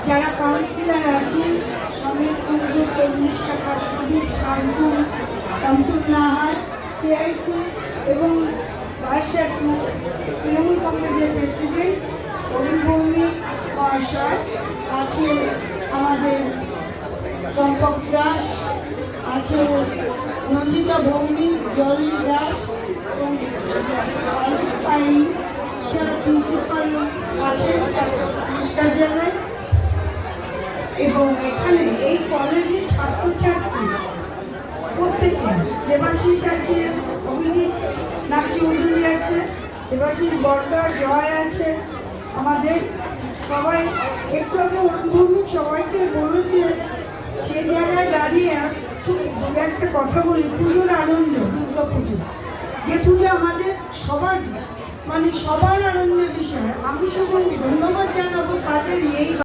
যারা কাউন্সিলর আছেন সমেত কুন্ডু চল্লিশ টাকা সুদীপ শামসুল নাহার সিআইসি এবং তৃণমূল কংগ্রেসের প্রেসিডেন্ট অরুণ ভৌমিক মহাশয় আছে, আমাদের চম্পক দাস আছে, নন্দিতা ভৌমিক, জলি দাস এবং যারা প্রিন্সিপাল আছেন জানায়। এবং এখানে এই কলেজের ছাত্রছাত্রী প্রত্যেকে দেবাশিস আছে, অভিজিৎ নাকি উজুরি আছে, দেবাশিস বর্দা, জয় আছে, আমাদের সবাই একটু আগে অনুভূমি সবাইকে বলেছে। সে জায়গায় দাঁড়িয়ে খুব একটা কথা বলি, পুজোর আনন্দ, দুর্গা পুজো যে পুজো আমাদের সবার সবার আনন্দের বিষয়। আমি সকল ধন্যবাদ জানাবো তাদের এই